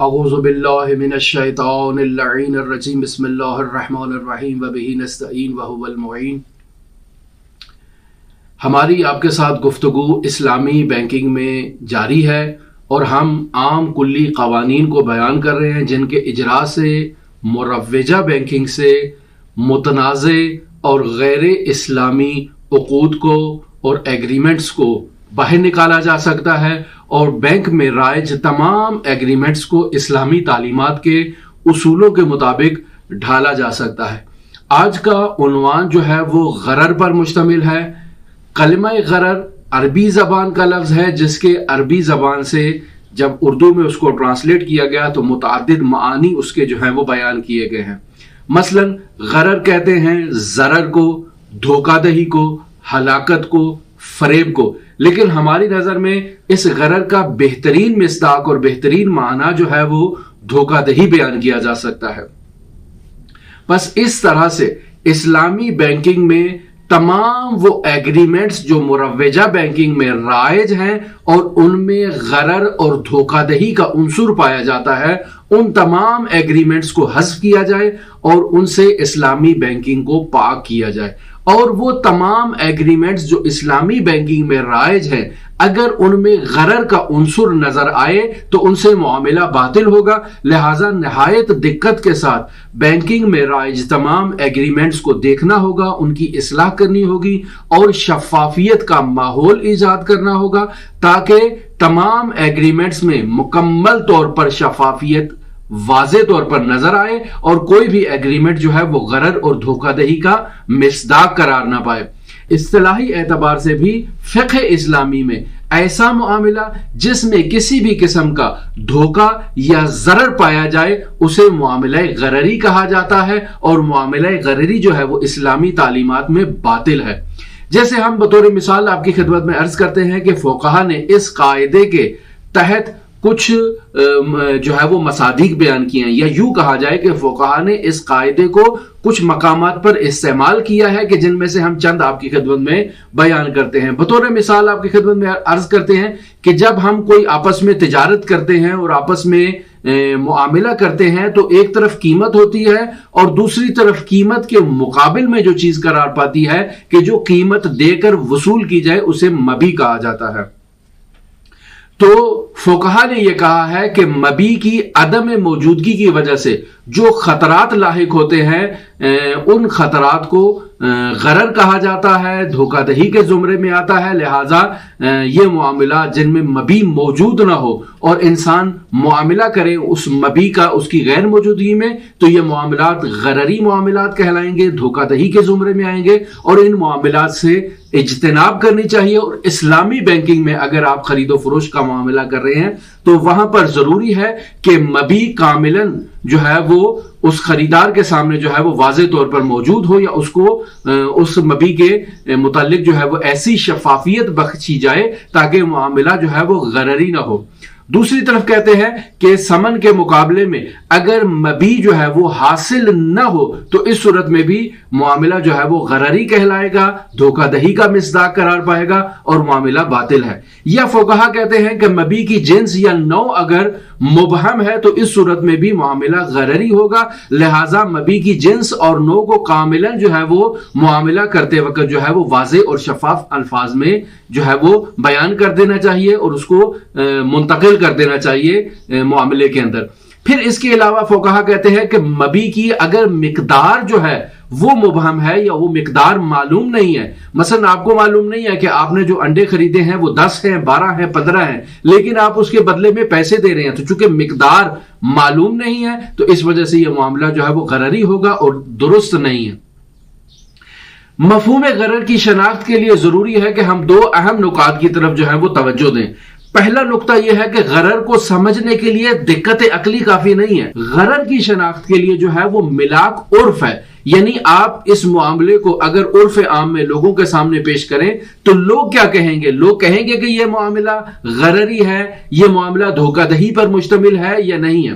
अऊज़ु बिल्लाहि मिनश शैतानिर लईनिर रजीम बिस्मिल्लाहिर रहमानिर रहीम व बिही नस्तईन व हुवल मुईन। हमारी आपके साथ गुफ्तगू इस्लामी बैंकिंग में जारी है और हम आम कुल्ली क़वानीन को बयान कर रहे हैं जिनके इजरा से मुरव्वजा बैंकिंग से मुतनाज़े और गैर इस्लामी उक़ूद को और एग्रीमेंट्स को बाहर निकाला जा सकता है और बैंक में राइज तमाम एग्रीमेंट्स को इस्लामी तालीमात के उसूलों के मुताबिक ढाला जा सकता है। आज का उन्वान जो है वो गरर पर मुश्तमिल है। कलिमा गरर अरबी ज़बान का लफ्ज़ है जिसके अरबी ज़बान से जब उर्दू में उसको ट्रांसलेट किया गया तो मुतअद्दिद मानी उसके जो हैं वो बयान किए गए हैं। मसलन गरर कहते हैं ज़रर को, धोखादही को, हलाकत को, फरेब को, लेकिन हमारी नज़र में इस गरर का बेहतरीन मिस्दाक और बेहतरीन माना जो है वो धोखादही बयान किया जा सकता है। बस इस तरह से इस्लामी बैंकिंग में तमाम वो एग्रीमेंट्स जो मुरव्वजा बैंकिंग में राइज हैं और उनमें गरर और धोखादही का उन्सुर पाया जाता है, उन तमाम एग्रीमेंट्स को हज़्फ किया जाए और उनसे इस्लामी बैंकिंग को पाक किया जाए। और वो तमाम एग्रीमेंट्स जो इस्लामी बैंकिंग में राइज हैं, अगर उनमें गरर का उन्सुर नजर आए तो उनसे मुआमिला बातिल होगा। लिहाजा निहायत दिक्कत के साथ बैंकिंग में राइज तमाम एग्रीमेंट्स को देखना होगा, उनकी इस्लाह करनी होगी और शफाफियत का माहौल ईजाद करना होगा ताकि तमाम एग्रीमेंट्स में मुकम्मल तौर पर शफाफियत वाज़े तौर पर नजर आए और कोई भी एग्रीमेंट जो है वो गरर और धोखादही का मिस्दाक करार ना पाए। इस्तिलाही एतबार से भी फ़िक़्ह इस्लामी में ऐसा मुआमिला जिसमें किसी भी किस्म का धोखा या ज़रर पाया जाए उसे मुआमिला गररी कहा जाता है और मुआमिला गररी जो है वो इस्लामी तालीमात में बातिल है। जैसे हम बतौर मिसाल आपकी खिदमत में अर्ज करते हैं कि फ़ुक़हा ने इस कायदे के तहत कुछ जो है वो मसादीक बयान किए हैं, या यूं कहा जाए कि फ़ुक़हा ने इस कायदे को कुछ मकामात पर इस्तेमाल किया है कि जिनमें से हम चंद आपकी खिदमत में बयान करते हैं। बतौर मिसाल आपकी खिदमत में अर्ज करते हैं कि जब हम कोई आपस में तिजारत करते हैं और आपस में मुआमिला करते हैं तो एक तरफ कीमत होती है और दूसरी तरफ कीमत के मुकाबिल में जो चीज करार पाती है कि जो कीमत देकर वसूल की जाए उसे मबी कहा जाता है। तो फ़ुक़हा ने यह कहा है कि मबी की अदम मौजूदगी की वजह से जो खतरात लाहिक होते हैं उन खतरात को गरर कहा जाता है, धोखादही के ज़ुमरे में आता है। लिहाजा ये मुआमिला जिनमें मबी मौजूद ना हो और इंसान मुआमिला करे उस मबी का उसकी गैर मौजूदगी में, तो ये मामलात गररी मामलात कहलाएंगे, धोखादही के ज़ुमरे में आएंगे और इन मामलात से इज्तिनाब करनी चाहिए। और इस्लामी बैंकिंग में अगर आप खरीदो फरोश का मामला कर रहे हैं तो वहां पर जरूरी है कि मबी कामिलन जो है वो उस खरीदार के सामने जो है वो वाज़े तौर पर मौजूद हो या उसको उस मबी के मुतालिक जो है वो ऐसी शफाफियत बख्शी जाए ताकि मामला जो है वो गररी ना हो। दूसरी तरफ कहते हैं कि समन के मुकाबले में अगर मबी जो है वो हासिल न हो तो इस सूरत में भी मामला जो है वो गररी कहलाएगा, धोखादही का मिस्दाक करार पाएगा और मामला बातिल है। या फ़ुक़हा कहते हैं कि मबी की जिन्स या नौ अगर मुबहम है तो इस सूरत में भी मामला गररी होगा। लिहाजा मबी की जिन्स और नौ को कामिलन जो है वो मामला करते वक्त जो है वो वाज़े और शफाफ अल्फाज में जो है वो बयान कर देना चाहिए और उसको मुंतकिल कर देना चाहिए मामले के अंदर। फिर इसके अलावा फ़ुक़हा कहते हैं कि मबी की अगर मिकदार जो है वो मुबहम है या वो मिकदार मालूम नहीं है, मसलन आपको मालूम नहीं है कि आपने जो अंडे खरीदे हैं वो 10 हैं, 12 हैं, 15 हैं, लेकिन आप उसके बदले में पैसे दे रहे हैं, तो चूंकि मिकदार मालूम नहीं है तो इस वजह से यह मामला जो है वो गररी होगा और दुरुस्त नहीं है। मफ़हूम गरर की शनाख्त के लिए जरूरी है कि हम दो अहम नुकात की तरफ जो है वो तवज्जो दें। पहला नुक्ता यह है कि गरर को समझने के लिए दिक्कत अकली काफी नहीं है। गरर की शनाख्त के लिए जो है वो मिलाक उर्फ है, यानी आप इस मामले को अगर उर्फ आम में लोगों के सामने पेश करें तो लोग क्या कहेंगे? लोग कहेंगे कि यह मामला गररी है, यह मामला धोखादही पर मुश्तमिल है या नहीं है।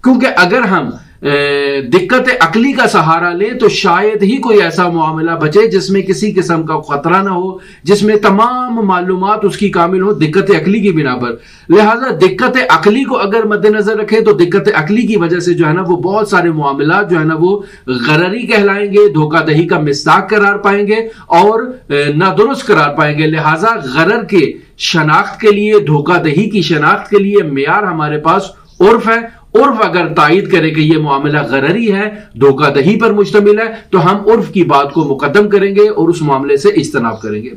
क्योंकि अगर हम दिक्कत अकली का सहारा लें तो शायद ही कोई ऐसा मामला बचे जिसमें किसी किस्म का खतरा ना हो, जिसमें तमाम मालूमात उसकी कामिल हो दिक्कत अकली की बिना पर। लिहाजा दिक्कत अकली को अगर मद्देनजर रखें तो दिक्कत अकली की वजह से जो है ना वो बहुत सारे मामला जो है ना वो गररी कहलाएंगे, धोखाधही का मिस्दाक करार पाएंगे और नादुरुस्त करार पाएंगे। लिहाजा गरर के शनाख्त के लिए, धोखाधही की शनाख्त के लिए मेयार हमारे पास उर्फ है। उर्फ अगर तायद करे कि यह मामला गररी है, धोखाधही पर मुश्तमिल है, तो हम उर्फ की बात को मुकद्दम करेंगे और उस मामले से इज्तनाब करेंगे।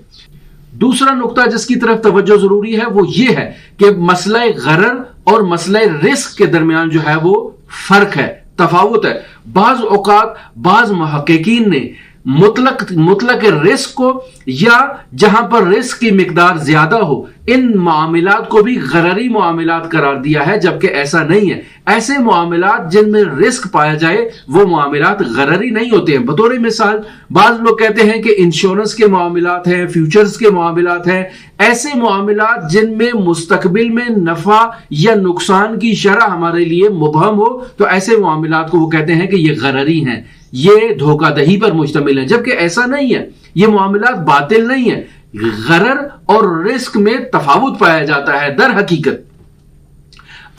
दूसरा नुक्ता जिसकी तरफ तवज्जो जरूरी है वो ये है कि मसला गरर और मसला रिस्क के दरमियान जो है वो फर्क है, तफावत है। बाज औकात बाज मुहक्किकीन ने मुतलक रिस्क को या जहां पर रिस्क की मिकदार ज्यादा हो इन मामलात को भी गररी मामलात करार दिया है, जबकि ऐसा नहीं है। ऐसे मामलात जिनमें रिस्क पाया जाए वो मामलात गररी नहीं होते हैं। बतौर मिसाल बाज लोग कहते हैं कि इंश्योरेंस के मामलात हैं, फ्यूचर्स के मामलात हैं। ऐसे मामलात जिनमें मुस्तकबिल में नफा या नुकसान की शरह हमारे लिए मुबहम हो तो ऐसे मामलात को वो कहते हैं कि ये गररी हैं, ये धोखाधही पर मुश्तमिल है, जबकि ऐसा नहीं है। ये मामलात बातिल नहीं है। गरर और रिस्क में तफावत पाया जाता है। दर हकीकत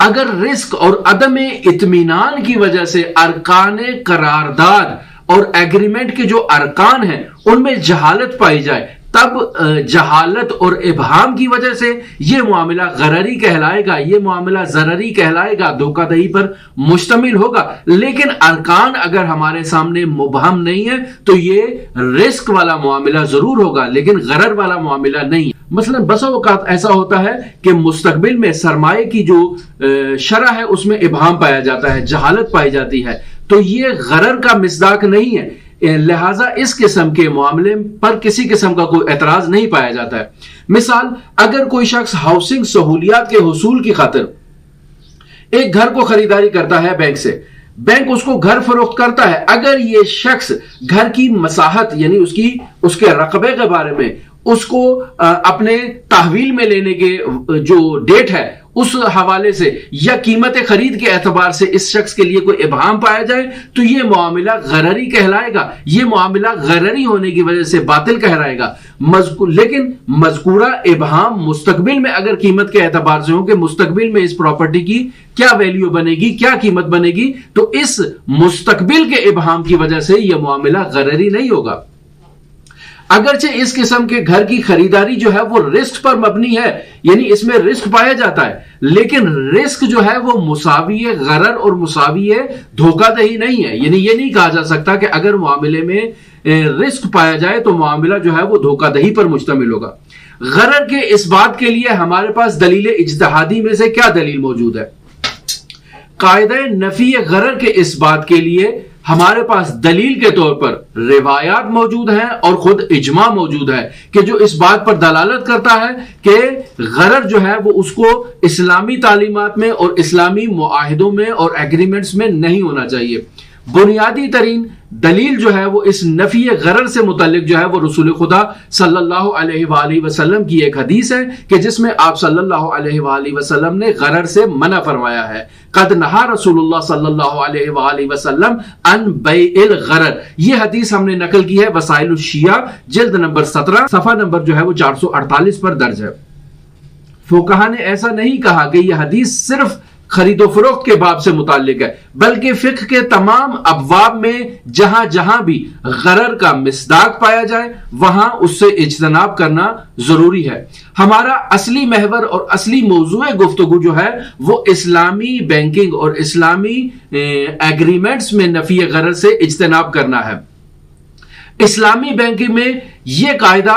अगर रिस्क और अदम इत्मीनान की वजह से अरकान करारदाद और एग्रीमेंट के जो अरकान हैं उनमें जहालत पाई जाए तब जहालत और इबहाम की वजह से यह मामला गररी कहलाएगा, यह मामला जररी कहलाएगा, धोखाधही पर मुश्तमिल होगा। लेकिन अरकान अगर हमारे सामने मुबहम नहीं है तो यह रिस्क वाला मामला जरूर होगा लेकिन गरर वाला मामला नहीं। मसलन बसा औकात ऐसा होता है कि मुस्तकबिल में सरमाए की जो शरह है उसमें इबहाम पाया जाता है, जहालत पाई जाती है, तो यह गरर का मिसदाक नहीं है। लिहाजा इस किस्म के मामले पर किसी किस्म का कोई एतराज नहीं पाया जाता है। मिसाल अगर कोई शख्स हाउसिंग सहूलियात के हुसूल की खातिर एक घर को खरीदारी करता है बैंक से, बैंक उसको घर फरोख्त करता है। अगर ये शख्स घर की मसाहत यानी उसके रकबे के बारे में उसको अपने तहवील में लेने के जो डेट है उस हवाले से या कीमत खरीद के एतबार से इस शख्स के लिए कोई इबहाम पाया जाए तो यह मामला गररी कहलाएगा। यह मामला गररी होने की वजह से बातिल कहलाएगा। लेकिन मज़कूरा इबहाम मुस्तकबिल में अगर कीमत के एतबार से हो कि मुस्तकबिल में इस प्रॉपर्टी की क्या वैल्यू बनेगी, क्या कीमत बनेगी, तो इस मुस्तकबिल के इबहाम की वजह से यह मामला गररी नहीं होगा। अगरचे इस किस्म के घर की खरीदारी जो है वो रिस्क पर मबनी है, यानी इसमें रिस्क पाया जाता है, लेकिन रिस्क जो है वो मुसावी गरर और मुसावी धोखाधही नहीं है। यानी ये नहीं कहा जा सकता कि अगर मामले में रिस्क पाया जाए तो मामला जो है वो धोखाधही पर मुश्तमिल होगा। गरर के इस बात के लिए हमारे पास दलील इज्तिहादी में से क्या दलील मौजूद है? कायदे नफी गरर के इस बात के लिए हमारे पास दलील के तौर पर रिवायात मौजूद हैं और खुद इजमा मौजूद है कि जो इस बात पर दलालत करता है कि गरर जो है वो उसको इस्लामी तालीमात में और इस्लामी मुआहिदों में और एग्रीमेंट्स में नहीं होना चाहिए। बुनियादी तरीन दलील जो है वो इस नफी गरर से मुतालिक जो है वो रसूल खुदा सल्लल्लाहु अलैहि वसल्लम की एक हदीस है कि जिसमें आप सल्लल्लाहु अलैहि वसल्लम ने गरर से मना फरमाया है। कद नहा रसूलुल्लाह सल्लल्लाहु अलैहि वसल्लम अन बैइल गरर। ये हदीस हमने नकल की है वसाइल शिया जिल्द नंबर 17 सफा नंबर जो है वो 448 पर दर्ज है। फुकहा ने ऐसा नहीं कहा कि यह हदीस सिर्फ खरीदो फरोख्त के बाब से मुताल्लिक है, बल्कि फिक्र के तमाम अबवाब में जहां जहां भी गरर का मिसदाक पाया जाए वहां उससे इज्तनाब करना जरूरी है। हमारा असली महवर और असली मौजूए गुफ्तगू जो है वो इस्लामी बैंकिंग और इस्लामी एग्रीमेंट्स में नफी गरर से इज्तनाब करना है। इस्लामी बैंकिंग में यह कायदा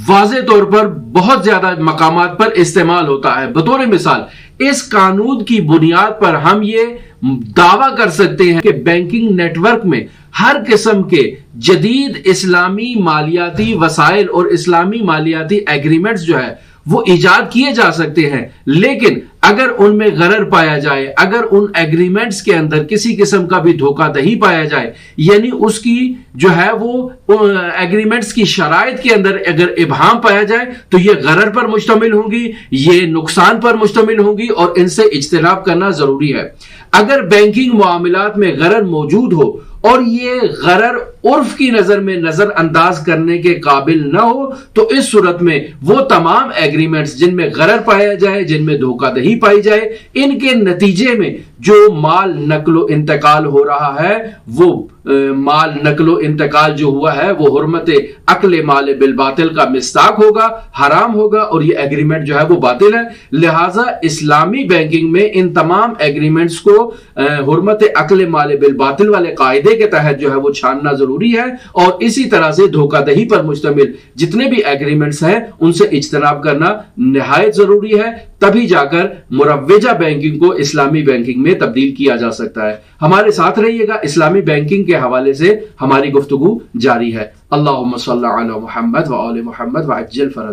वाज़े तौर पर बहुत ज्यादा मकामात पर इस्तेमाल होता है। बतौर मिसाल इस कानून की बुनियाद पर हम ये दावा कर सकते हैं कि बैंकिंग नेटवर्क में हर किस्म के जदीद इस्लामी मालियाती वसाइल और इस्लामी मालियाती एग्रीमेंट्स जो है वो इजाद किए जा सकते हैं, लेकिन अगर उनमें गरर पाया जाए, अगर उन एग्रीमेंट्स के अंदर किसी किस्म का भी धोखाधही पाया जाए, यानी उसकी जो है वो एग्रीमेंट्स की शराइत के अंदर अगर इबहाम पाया जाए तो ये गरर पर मुश्तमिल होंगी, ये नुकसान पर मुश्तमिल होंगी और इनसे इज्तिनाब करना जरूरी है। اگر بینکنگ معاملات میں غرر موجود ہو اور یہ غرر عرف کی نظر میں نظر انداز کرنے کے قابل نہ ہو تو اس صورت میں وہ تمام ایگریمنٹس جن میں غرر پایا جائے، جن میں دھوکہ دہی پائی جائے، ان کے نتیجے میں جو مال نقل و انتقال ہو رہا ہے، وہ مال نقل و انتقال جو ہوا ہے وہ حرمت عقل مال بالباطل کا مصداق ہوگا، حرام ہوگا، اور یہ ایگریمنٹ جو ہے وہ باطل ہے۔ لہٰذا اسلامی بینکنگ میں ان تمام ایگریمنٹس کو حرمت عقل مال بالباطل والے قاعدے کے تحت جو ہے وہ چھاننا ضروری ہے، اور اسی طرح سے دھوکہ دہی پر مشتمل جتنے بھی ایگریمنٹس ہیں ان سے اجتناب کرنا نہایت ضروری ہے، تبھی جا کر مروجہ بینکنگ کو اسلامی بینکنگ میں تبدیل کیا جا سکتا ہے۔ ہمارے ساتھ رہیے گا، اسلامی بینکنگ کے حوالے سے ہماری گفتگو جاری ہے۔ اللہم صلی علی محمد و آل محمد وعجل فرج